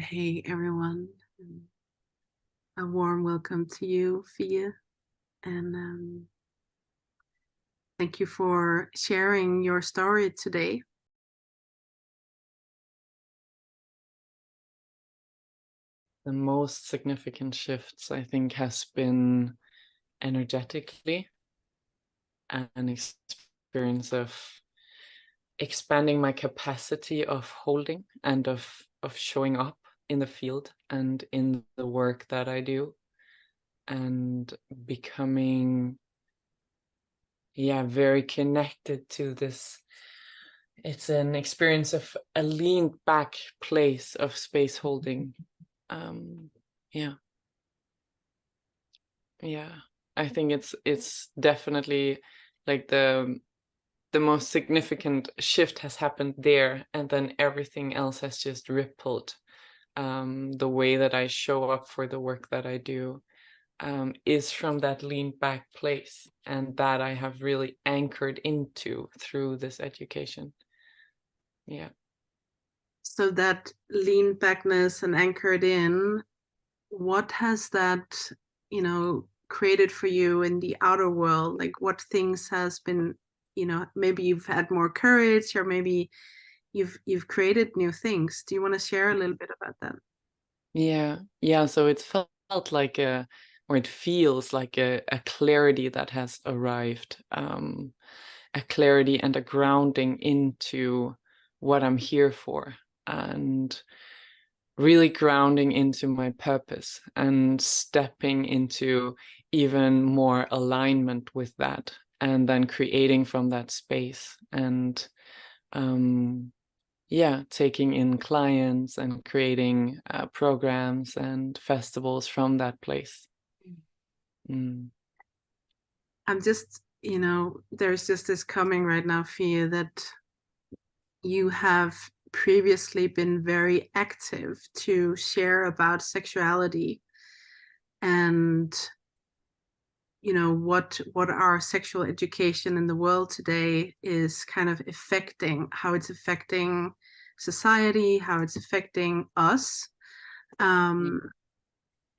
Hey everyone, a warm welcome to you, Fia, and thank you for sharing your story today. The most significant shifts, I think, has been energetically an experience of expanding my capacity of holding and of showing up in the field and in the work that I do, and becoming very connected to this. It's an experience of a leaned back place of space holding. um yeah yeah I think it's definitely like the most significant shift has happened there, and then everything else has just rippled. The way that I show up for the work that I do is from that lean back place, and that I have really anchored into through this education. Yeah. So that lean backness and anchored in, what has that, created for you in the outer world? Like what things has been, maybe you've had more courage, or maybe you've created new things. Do you want to share a little bit about that? Yeah, so it felt like or it feels like a clarity that has arrived, a clarity and a grounding into what I'm here for, and really grounding into my purpose and stepping into even more alignment with that, and then creating from that space, and um, taking in clients and creating programs and festivals from that place. Mm. I'm just, there's just this coming right now, fear that you have previously been very active to share about sexuality and what our sexual education in the world today is kind of affecting, how it's affecting society, how it's affecting us. um,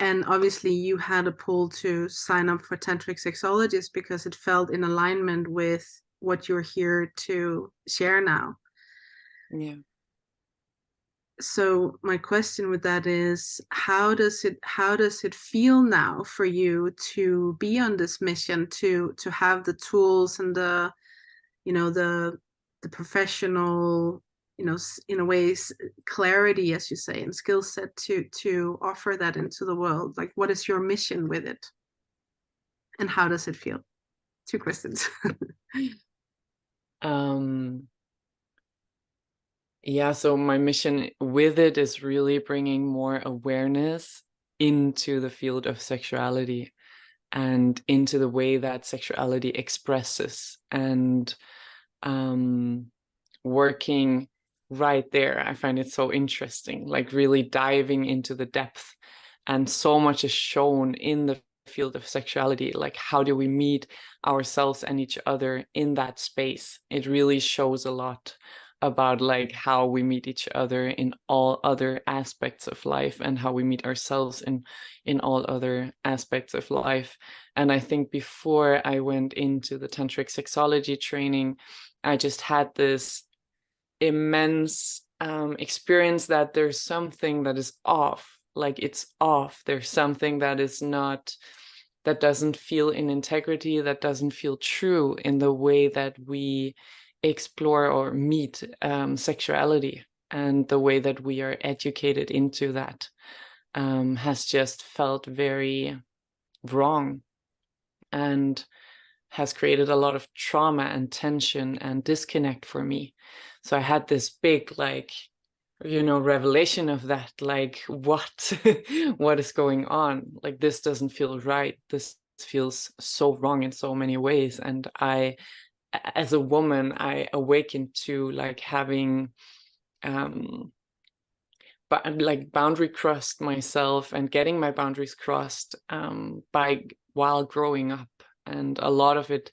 and obviously you had a pull to sign up for Tantric Sexologist because it felt in alignment with what you're here to share now. Yeah. So my question with that is, how does it feel now for you to be on this mission, to have the tools and the you know the professional, in a way, clarity, as you say, and skill set to offer that into the world? Like, what is your mission with it, and how does it feel? Two questions. um yeah, so my mission with it is really bringing more awareness into the field of sexuality and into the way that sexuality expresses, and working right there. I find it so interesting, like really diving into the depth, and so much is shown in the field of sexuality. Like, how do we meet ourselves and each other in that space? It really shows a lot about like how we meet each other in all other aspects of life, and how we meet ourselves in all other aspects of life. And I think before I went into the tantric sexology training, I just had this immense experience that there's something that is off. Like, it's off. There's something that is not, that doesn't feel in integrity, that doesn't feel true in the way that we explore or meet sexuality, and the way that we are educated into that has just felt very wrong, and has created a lot of trauma and tension and disconnect for me. So I had this big, like, revelation of that, like, what what is going on? Like, this doesn't feel right. This feels so wrong in so many ways. And I, as a woman, I awakened to like having but like boundary crossed myself, and getting my boundaries crossed by while growing up. And a lot of it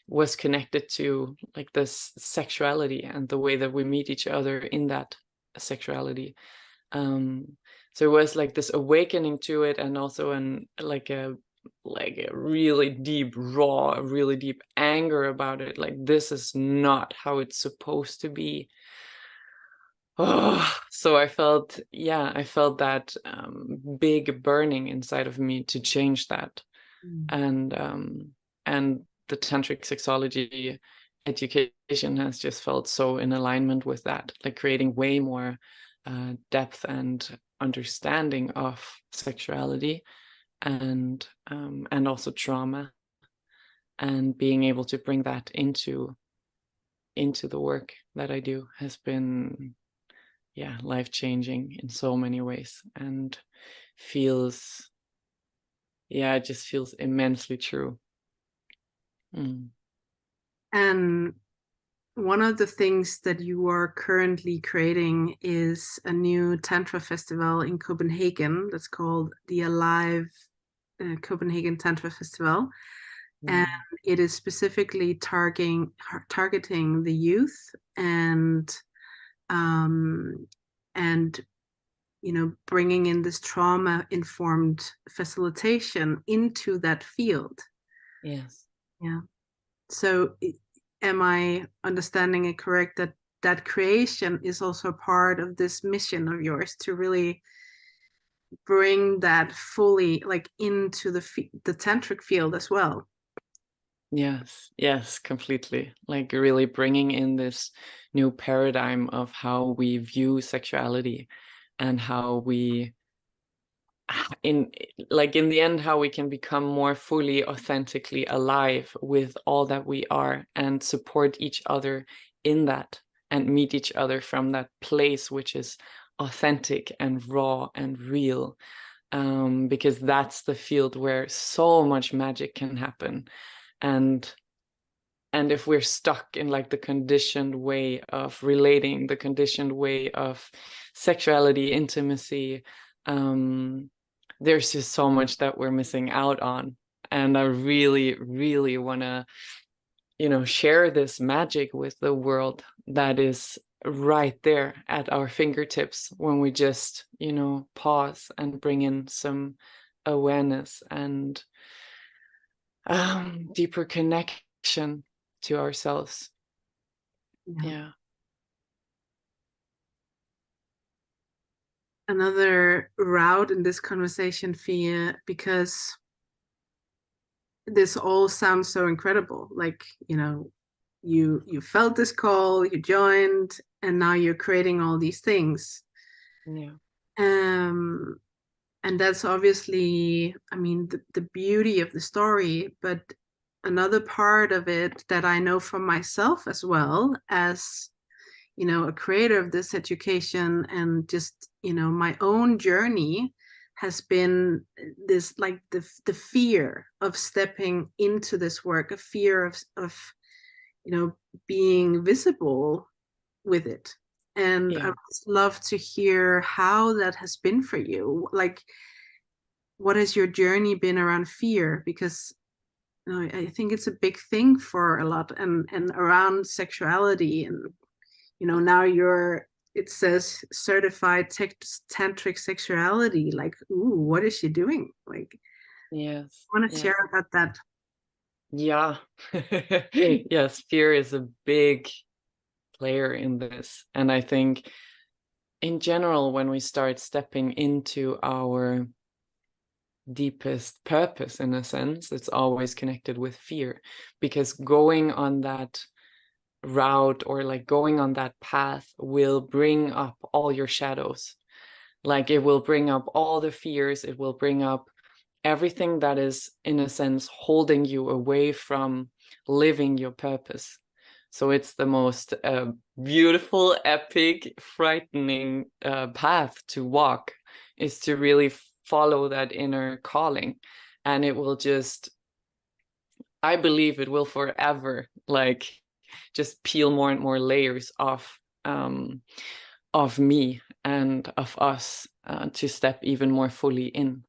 was connected to like this sexuality and the way that we meet each other in that sexuality. So it was like this awakening to it, and also like a really deep raw, really deep anger about it. Like, this is not how it's supposed to be. Oh, so I felt that big burning inside of me to change that. And the tantric sexology education has just felt so in alignment with that, like creating way more depth and understanding of sexuality, and also trauma, and being able to bring that into the work that I do has been life-changing in so many ways, and it just feels immensely true. And one of the things that you are currently creating is a new Tantra festival in Copenhagen that's called the Alive Copenhagen Tantra Festival. And it is specifically targeting the youth, and bringing in this trauma-informed facilitation into that field. Yes. Yeah. So am I understanding it correct that creation is also part of this mission of yours to really bring that fully like into the tantric field as well? Yes, completely. Like, really bringing in this new paradigm of how we view sexuality, and how we in the end, how we can become more fully authentically alive with all that we are, and support each other in that, and meet each other from that place which is authentic and raw and real, because that's the field where so much magic can happen. And if we're stuck in like the conditioned way of relating, the conditioned way of sexuality, intimacy, there's just so much that we're missing out on. And I really, really want to, share this magic with the world that is right there at our fingertips when we just, pause and bring in some awareness and deeper connection to ourselves. Yeah. Another route in this conversation, Fia, because this all sounds so incredible. Like, you felt this call, you joined, and now you're creating all these things. Yeah. And that's obviously, I mean, the beauty of the story, but another part of it that I know from myself as well, as a creator of this education, and just my own journey has been this, like the fear of stepping into this work, a fear of being visible with it. And I would love to hear how that has been for you. Like, what has your journey been around fear? Because I think it's a big thing for a lot, and around sexuality. And now it says certified tantric sexuality. Like, ooh, what is she doing? Like, Yes. I want to share about that. Yeah. Yes, fear is a big player in this. And I think in general, when we start stepping into our deepest purpose, in a sense, it's always connected with fear, because going on that route, or like going on that path, will bring up all your shadows. Like, it will bring up all the fears, it will bring up everything that is, in a sense, holding you away from living your purpose. So it's the most beautiful, epic, frightening path to walk, is to really follow that inner calling. And it will just, I believe it will forever, like, just peel more and more layers of me and of us, to step even more fully in.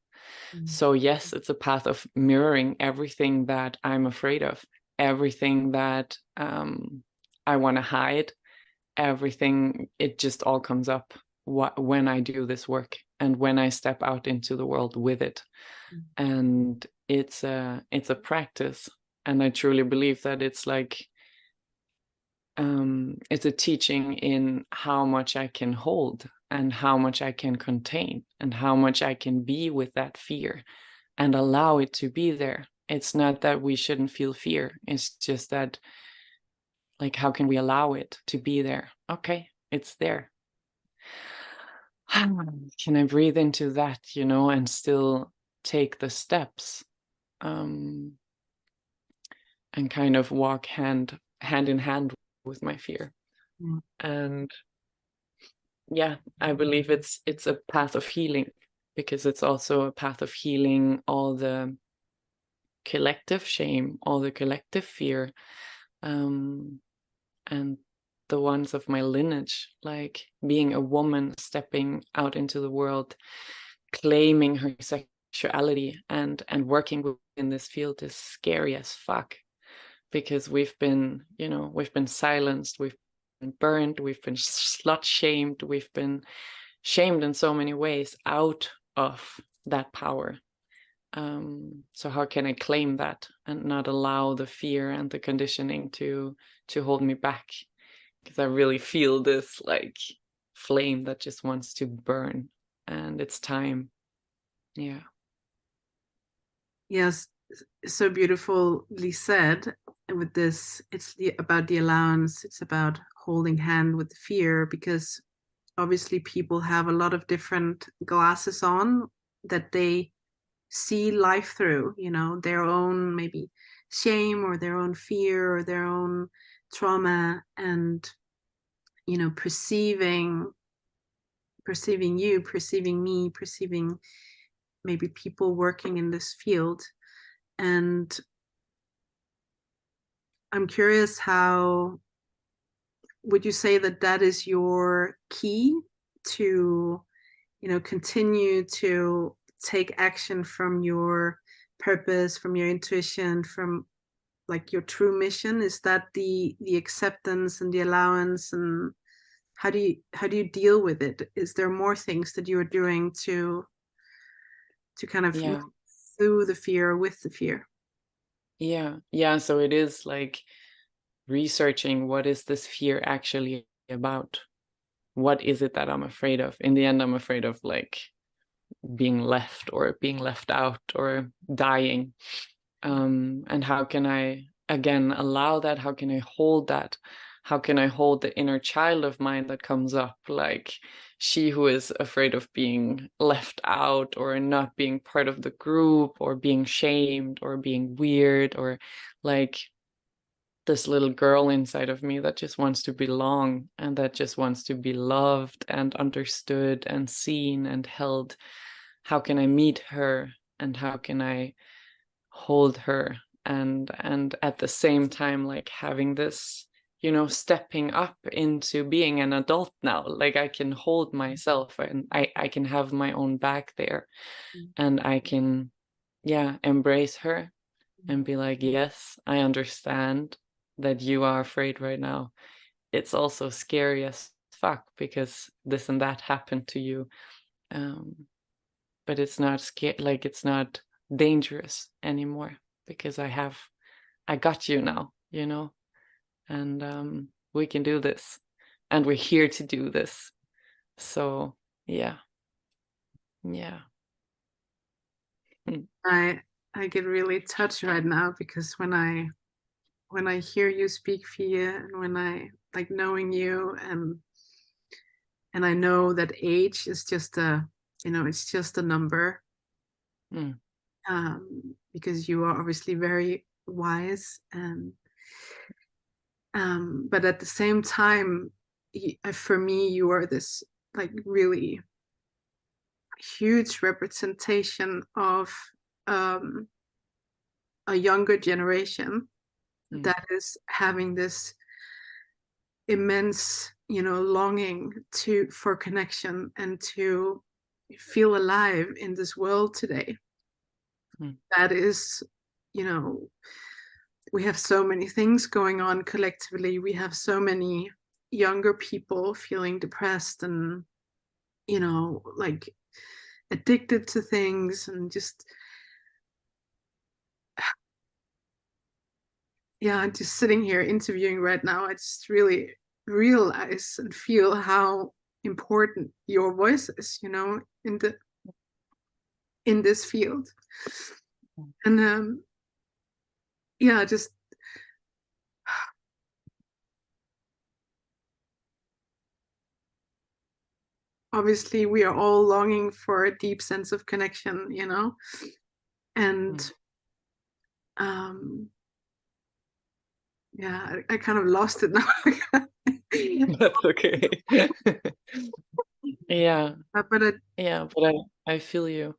So yes, it's a path of mirroring everything that I'm afraid of, everything that I want to hide, everything. It just all comes up. when I do this work and when I step out into the world with it. And it's a practice, and I truly believe that it's like it's a teaching in how much I can hold and how much I can contain and how much I can be with that fear and allow it to be there. It's not that we shouldn't feel fear. It's just that, like, how can we allow it to be there? Okay, it's there. Can I breathe into that, and still take the steps, and kind of walk hand in hand with my fear. And yeah, I believe it's a path of healing, because it's also a path of healing all the collective shame, all the collective fear, and the ones of my lineage, like being a woman stepping out into the world, claiming her sexuality and working within this field is scary as fuck, because we've been silenced, we've been burned, we've been slut shamed, we've been shamed in so many ways out of that power. So how can I claim that and not allow the fear and the conditioning to hold me back? Because I really feel this like flame that just wants to burn, and it's time. Yeah. Yes, so beautifully said. And with this, it's about the allowance. It's about holding hand with the fear, because obviously people have a lot of different glasses on that they see life through, their own maybe shame or their own fear or their own trauma, and perceiving you, perceiving me, perceiving maybe people working in this field. And I'm curious, how would you say that is your key to continue to take action from your purpose, from your intuition, from like your true mission? Is that the acceptance and the allowance? And how do you deal with it? Is there more things that you are doing to kind of Yeah. through the fear, with the fear? Yeah, so it is like researching, what is this fear actually about? What is it that I'm afraid of? In the end, I'm afraid of like being left or being left out or dying. And how can I again allow that? How can I hold that? How can I hold the inner child of mine that comes up, like she who is afraid of being left out or not being part of the group or being shamed or being weird, or like this little girl inside of me that just wants to belong and that just wants to be loved and understood and seen and held. How can I meet her, and how can I hold her, and at the same time like having this, stepping up into being an adult now, like I can hold myself and I can have my own back there, and I can embrace her and be like, yes, I understand that you are afraid right now. It's also scary as fuck because this and that happened to you, but it's not scary, like it's not dangerous anymore, because I got you now, and we can do this, and we're here to do this. So yeah. I get really touched right now, because when I hear you speak, Fia, and when I like knowing you, and I know that age is just it's just a number, because you are obviously very wise, and but at the same time, for me, you are this like really huge representation of um, a younger generation that is having this immense longing for connection and to feel alive in this world today. That is, we have so many things going on collectively. We have so many younger people feeling depressed and you know, like addicted to things, and just, yeah, I'm just sitting here interviewing right now. I just really realize and feel how important your voice is, you know, in this field. And yeah, just obviously we are all longing for a deep sense of connection, you know, and um yeah, I kind of lost it now. That's okay. Yeah, But yeah, but I feel you.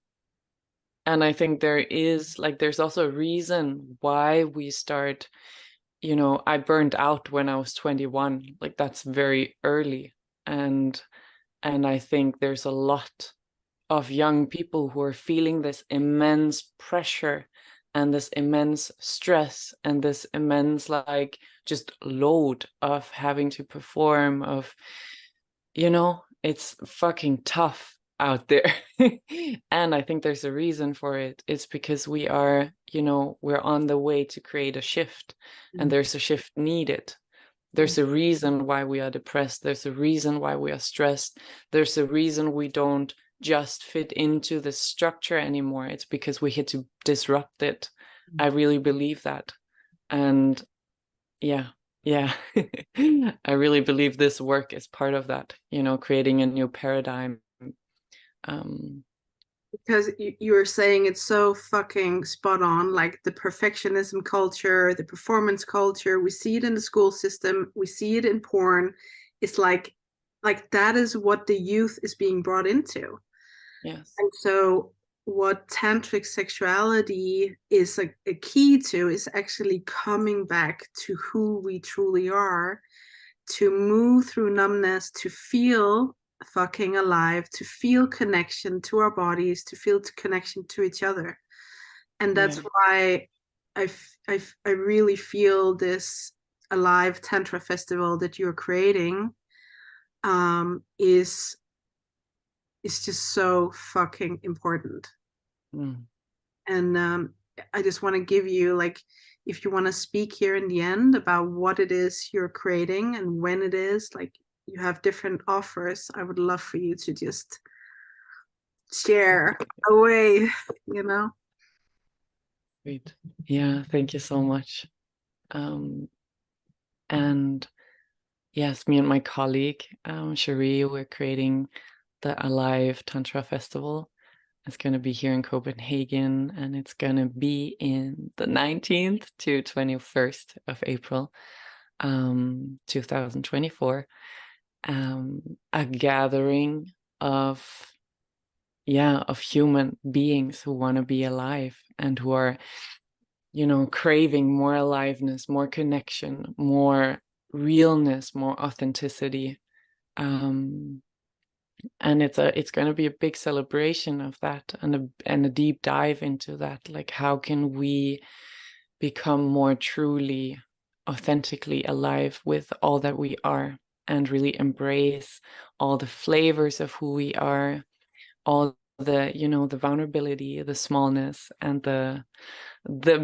And I think there is like there's also a reason why we start, you know, I burned out when I was 21. Like that's very early. And I think there's a lot of young people who are feeling this immense pressure and this immense stress and this immense like just load of having to perform, of, you know, it's fucking tough out there. And I think there's a reason for it. It's because we are, you know, we're on the way to create a shift, and there's a shift needed. There's a reason why we are depressed. There's a reason why we are stressed. There's a reason we don't just fit into the structure anymore. It's because we had to disrupt it. I really believe that. And yeah, yeah. I really believe this work is part of that, you know, creating a new paradigm. Um, because you're saying it's so fucking spot on, like the perfectionism culture, the performance culture, we see it in the school system, we see it in porn. It's like that is what the youth is being brought into. yes. And so what tantric sexuality is a key to is actually coming back to who we truly are, to move through numbness, to feel fucking alive, to feel connection to our bodies, to feel connection to each other. And that's Yeah. why I really feel this alive tantra festival that you're creating is just so fucking important. Mm. And I just want to give you, like, if you want to speak here in the end about what it is you're creating and when it is, like, you have different offers, I would love for you to just share away, you know. Great. Yeah, thank you so much. And yes, me and my colleague, Cherie, we're creating the Alive Tantra Festival. It's going to be here in Copenhagen, and it's going to be in the 19th to 21st of April, 2024. A gathering of, yeah, of human beings who want to be alive and who are, you know, craving more aliveness, more connection, more realness, more authenticity. Um, and it's going to be a big celebration of that, and a deep dive into that. Like, how can we become more truly, authentically alive with all that we are, and really embrace all the flavors of who we are, all the, you know, the vulnerability, the smallness, and the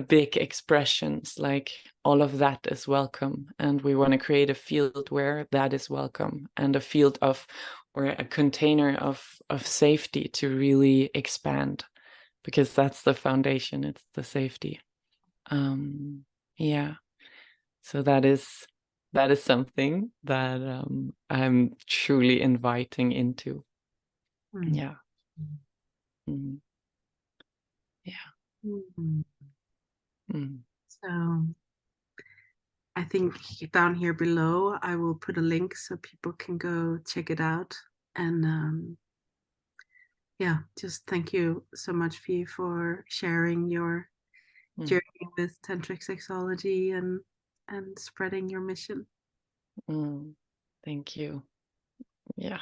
big expressions. Like, all of that is welcome, and we want to create a field where that is welcome, and a field of, or a container of safety to really expand, because that's the foundation. It's the safety. Yeah, so that is something that I'm truly inviting into. Yeah. Mm. Yeah. Mm-hmm. Mm. So I think down here below I will put a link so people can go check it out. And yeah, just thank you so much, Fee, for sharing your Mm. journey with tantric sexology and spreading your mission. Mm. Thank you. Yeah.